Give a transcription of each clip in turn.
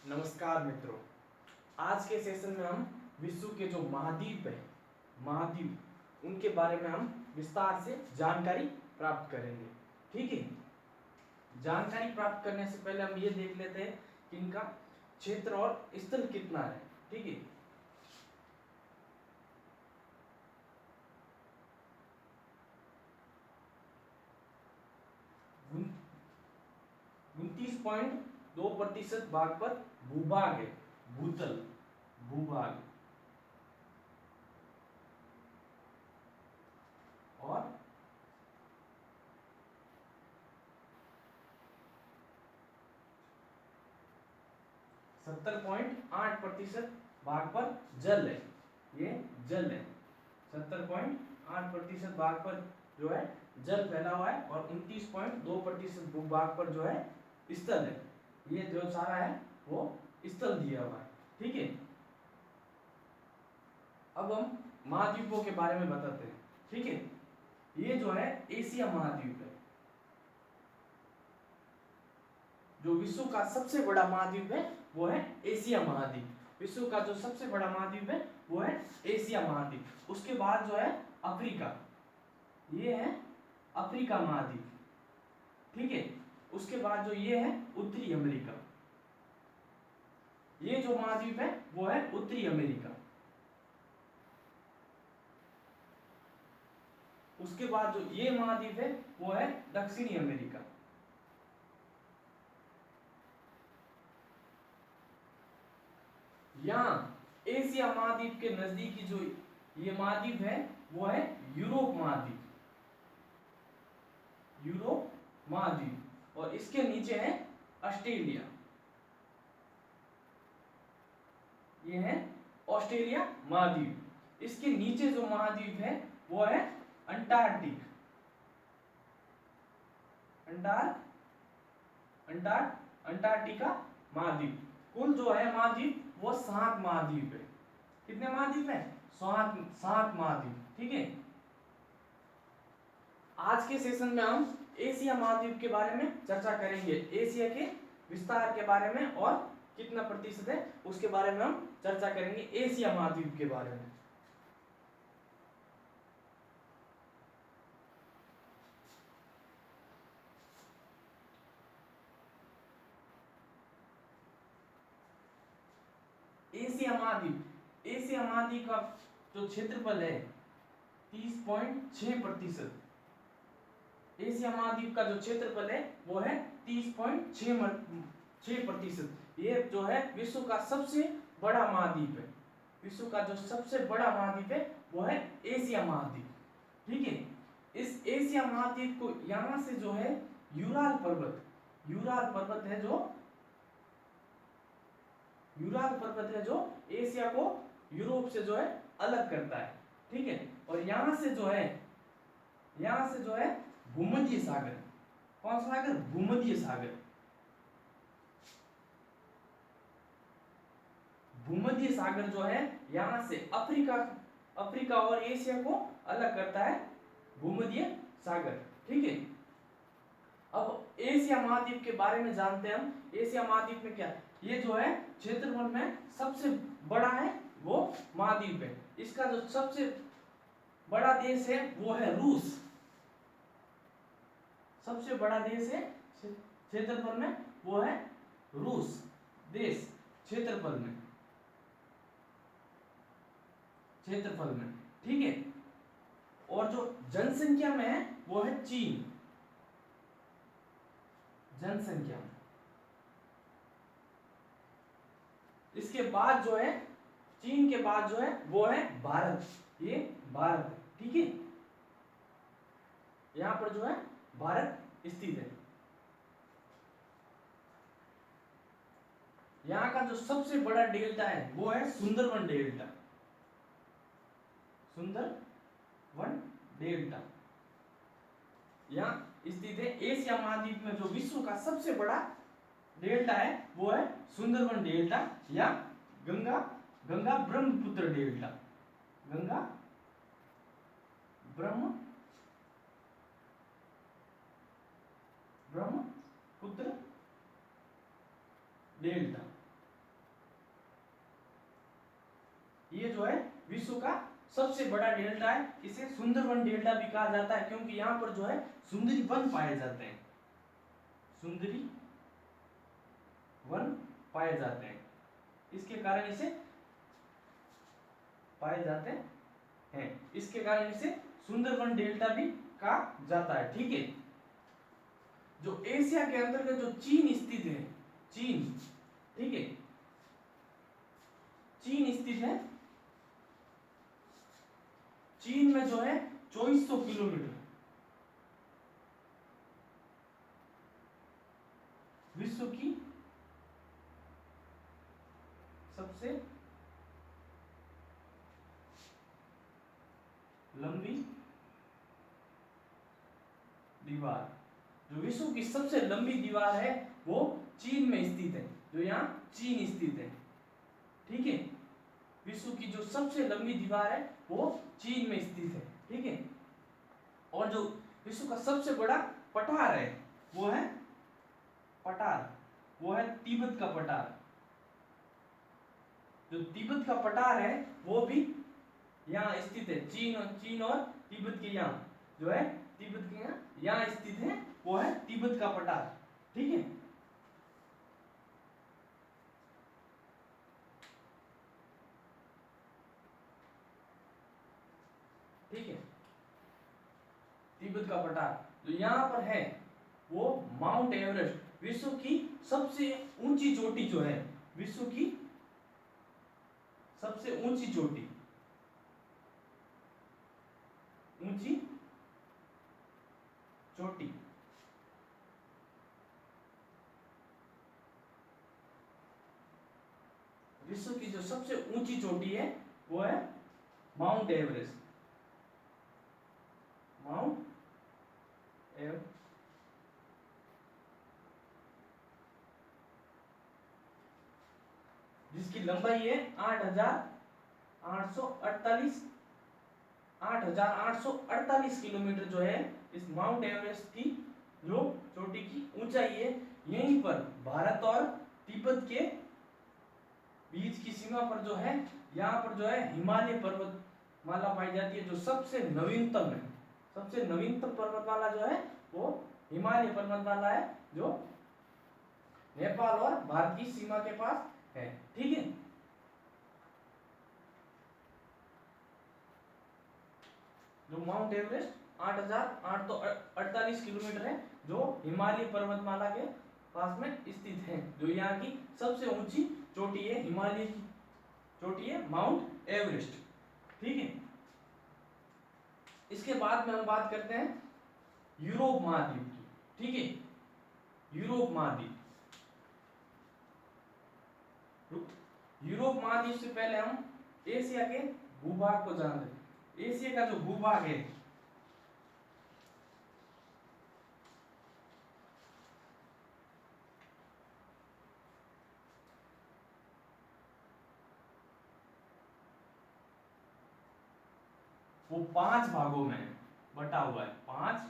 नमस्कार मित्रों। आज के सेशन में हम विश्व के जो महाद्वीप है, महाद्वीप उनके बारे में हम विस्तार से जानकारी प्राप्त करेंगे। ठीक है, जानकारी प्राप्त करने से पहले हम ये देख लेते हैं कि इनका क्षेत्र और स्थल कितना है। ठीक है, उनतीस पॉइंट 2% भाग पर भूभाग है, भूतल, भूभाग, और 70.8% भाग पर जल है। ये जल है। 70.8% भाग पर जो है जल फैला हुआ है और 29.2% भूभाग पर जो है स्थल है। ये जो सारा है वो स्थल दिया हुआ है। ठीक है, अब हम महाद्वीपों के बारे में बताते हैं। ठीक है, ये जो है एशिया महाद्वीप है। जो विश्व का सबसे बड़ा महाद्वीप है वो है एशिया महाद्वीप। विश्व का जो सबसे बड़ा महाद्वीप है वो है एशिया महाद्वीप। उसके बाद जो है अफ्रीका, ये है अफ्रीका महाद्वीप। ठीक है, उसके बाद जो ये है उत्तरी अमेरिका। ये जो महाद्वीप है वो है उत्तरी अमेरिका। उसके बाद जो ये महाद्वीप है वो है दक्षिणी अमेरिका। यहाँ एशिया महाद्वीप के नजदीकी जो ये महाद्वीप है वो है यूरोप महाद्वीप, यूरोप महाद्वीप। और इसके नीचे है ऑस्ट्रेलिया, ये है ऑस्ट्रेलिया महाद्वीप। इसके नीचे जो महाद्वीप है वो है अंटार्कटिक, अंटार्कटिका महाद्वीप। कुल जो है महाद्वीप वो 7 महाद्वीप है। कितने महाद्वीप है? 7 महाद्वीप। ठीक है, आज के सेशन में हम एशिया महाद्वीप के बारे में चर्चा करेंगे। एशिया के विस्तार के बारे में और कितना प्रतिशत है उसके बारे में हम चर्चा करेंगे, एशिया महाद्वीप के बारे में। एशिया महाद्वीप, एशिया महाद्वीप का जो क्षेत्रफल है 30.6%। एशिया महाद्वीप का जो क्षेत्रफल है वो है 30.6%। ये जो है विश्व का सबसे बड़ा महाद्वीप है। विश्व का जो सबसे बड़ा महाद्वीप है वो है एशिया महाद्वीप। ठीक है, इस एशिया महाद्वीप को यहां से जो है यूराल पर्वत, यूराल पर्वत है जो एशिया को यूरोप से जो है अलग करता है। ठीक है, और यहां से जो है भूमध्य सागर। कौन सा सागर? भूमध्य सागर। भूमध्य सागर जो है यहां से अफ्रीका और एशिया को अलग करता है, भूमध्य सागर। ठीक है, अब एशिया महाद्वीप के बारे में जानते हैं हम। एशिया महाद्वीप में क्या, ये जो है क्षेत्रफल में सबसे बड़ा है वो महाद्वीप है। इसका जो सबसे बड़ा देश है वो है रूस। सबसे बड़ा देश है क्षेत्रफल में वो है रूस देश, क्षेत्रफल में। ठीक है, और जो जनसंख्या में है वो है चीन, जनसंख्या में। इसके बाद जो है चीन के बाद जो है वो है भारत, ये भारत है। ठीक है, यहां पर जो है भारत स्थित है। यहां का जो सबसे बड़ा डेल्टा है वो है सुंदरवन डेल्टा, सुंदरवन डेल्टा यहां स्थित है। एशिया महाद्वीप में जो विश्व का सबसे बड़ा डेल्टा है वो है सुंदरवन डेल्टा या गंगा ब्रह्मपुत्र डेल्टा, गंगा ब्रह्मपुत्र डेल्टा। विश्व का सबसे बड़ा डेल्टा है। इसे सुंदरवन डेल्टा भी कहा जाता है, क्योंकि यहाँ पर जो है सुंदरी वन पाए जाते हैं, सुंदरी वन पाए जाते हैं, इसके कारण इसे पाए जाते हैं, इसके कारण इसे सुंदरवन डेल्टा भी कहा जाता है। ठीक है, जो एशिया के अंतर्गत जो चीन स्थित है, चीन, ठीक है, चीन स्थित है, चीन में जो है 2400 किलोमीटर विश्व की सबसे लंबी दीवार, जो विश्व की सबसे लंबी दीवार है वो चीन में स्थित है, जो यहाँ चीन स्थित है। ठीक है, विश्व की जो सबसे लंबी दीवार है वो चीन में स्थित है। ठीक है, और जो विश्व का सबसे बड़ा पठार है वो है पठार, वो है तिब्बत का पठार। जो तिब्बत का पठार है वो भी यहाँ स्थित है, चीन और तिब्बत के यहाँ जो है, तिब्बत के यहाँ स्थित है, वो है तिब्बत का पठार। ठीक है, ठीक है, तिब्बत का पठार जो यहाँ पर है वो माउंट एवरेस्ट, विश्व की सबसे ऊंची चोटी जो है, विश्व की सबसे ऊंची चोटी, ऊंची चोटी, विश्व की जो सबसे ऊंची चोटी है वो है माउंट एवरेस्ट, माउंट एवरेस्ट, जिसकी लंबाई है 8,848 किलोमीटर जो है। इस माउंट एवरेस्ट की जो चोटी की ऊंचाई है, यहीं पर भारत और तिब्बत के बीच की सीमा पर जो है, यहाँ पर जो है हिमालय पर्वतमाला पाई जाती है, जो सबसे नवीनतम है। सबसे नवीनतम पर्वतमाला जो है वो हिमालय पर्वतमाला है, जो नेपाल और भारत की सीमा के पास है। ठीक है, जो माउंट एवरेस्ट 8,848 किलोमीटर है, जो हिमालय पर्वतमाला के पास में स्थित है, जो यहाँ की सबसे ऊंची चोटी है, हिमालय की चोटी है माउंट एवरेस्ट। ठीक है, इसके बाद में हम बात करते हैं यूरोप महाद्वीप की। ठीक है, यूरोप महाद्वीप, यूरोप महाद्वीप से पहले हम एशिया के भूभाग को जान लें। एशिया का जो भूभाग है वो 5 भागों में बटा हुआ है, 5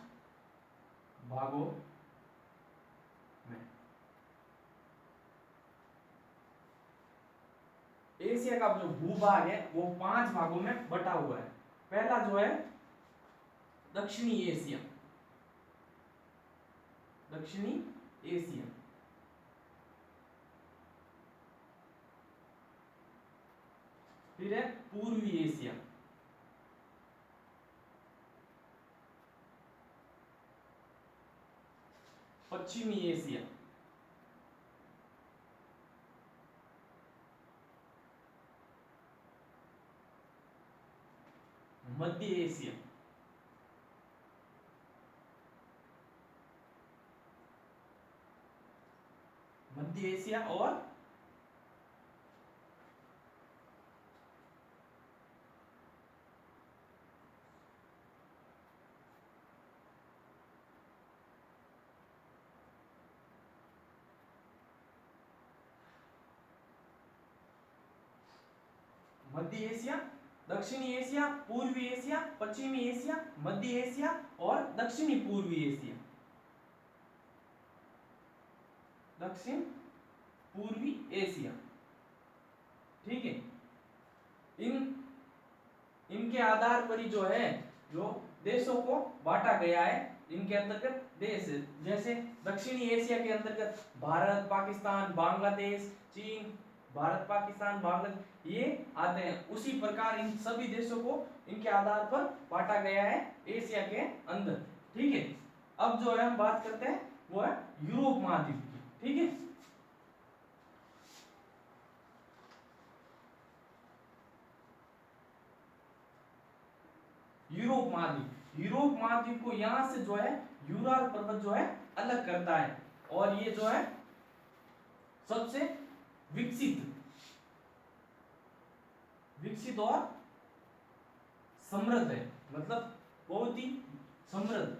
भागों में। एशिया का जो भूभाग है वो 5 भागों में बटा हुआ है। पहला जो है दक्षिणी एशिया, दक्षिणी एशिया, फिर है पूर्वी एशिया, पश्चिमी एशिया, मध्य एशिया, मध्य एशिया और मध्य एशिया, दक्षिणी एशिया, पूर्वी एशिया, पश्चिमी एशिया, मध्य एशिया और दक्षिणी पूर्वी एशिया, दक्षिण पूर्वी एशिया। ठीक है, इन इनके आधार पर ही जो है जो देशों को बांटा गया है। इनके अंतर्गत देश जैसे दक्षिणी एशिया के अंतर्गत भारत, पाकिस्तान, बांग्लादेश, चीन, भारत, पाकिस्तान, बांग्लादेश ये आते हैं। उसी प्रकार इन सभी देशों को इनके आधार पर बांटा गया है एशिया के अंदर। ठीक है, अब जो है हम बात करते हैं वो है यूरोप महाद्वीप की। ठीक है, यूरोप महाद्वीप, यूरोप महाद्वीप को यहां से जो है यूराल पर्वत जो है अलग करता है और ये जो है सबसे विकसित और समृद्ध है, मतलब बहुत ही समृद्ध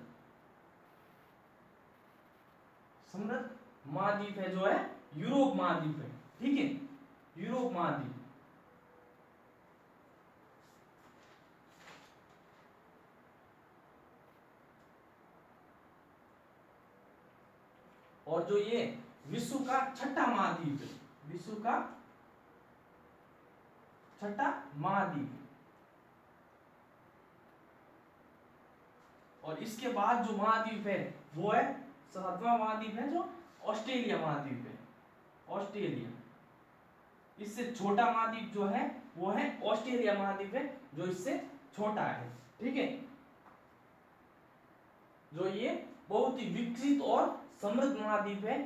महाद्वीप है जो है यूरोप महाद्वीप है। ठीक है, यूरोप महाद्वीप। और जो ये विश्व का छठा महाद्वीप है, विश्व का छठा महाद्वीप। और इसके बाद जो महाद्वीप है वो है सातवां महाद्वीप है जो ऑस्ट्रेलिया महाद्वीप है, ऑस्ट्रेलिया। इससे छोटा महाद्वीप जो है वो है ऑस्ट्रेलिया महाद्वीप है जो इससे छोटा है। ठीक है, जो ये बहुत ही विकसित और समृद्ध महाद्वीप है।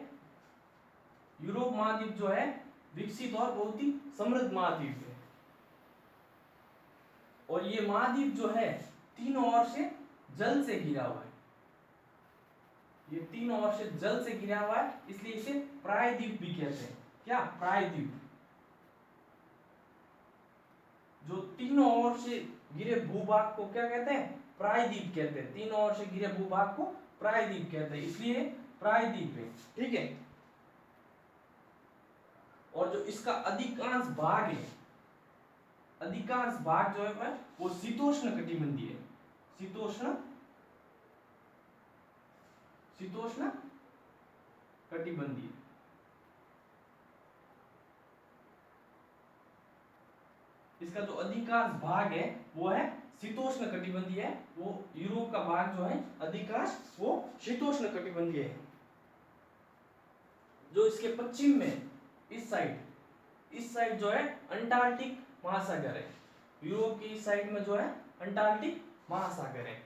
यूरोप महाद्वीप जो है विकसित और बहुत ही समृद्ध महाद्वीप है। और ये महाद्वीप जो है तीनों ओर से जल से घिरा हुआ है, ये तीनों ओर से जल से घिरा हुआ है, इसलिए इसे प्रायद्वीप भी कहते हैं। क्या? प्रायद्वीप। जो तीनों ओर से घिरे भूभाग को क्या कहते हैं? प्रायद्वीप कहते हैं। तीनों ओर से घिरे भूभाग को प्रायद्वीप कहते हैं, इसलिए प्रायद्वीप है। ठीक है, और जो इसका अधिकांश भाग है, अधिकांश भाग जो है वो शीतोष्ण कटिबंधीय है, शीतोष्ण कटिबंधीय। इसका जो अधिकांश भाग है वो है शीतोष्ण कटिबंधीय है। वो यूरोप का भाग जो है अधिकांश वो शीतोष्ण कटिबंधीय है। जो इसके पश्चिम में इस साइड जो है अंटार्कटिक महासागर है। यूरोप की इस साइड में जो है अंटार्कटिक महासागर है।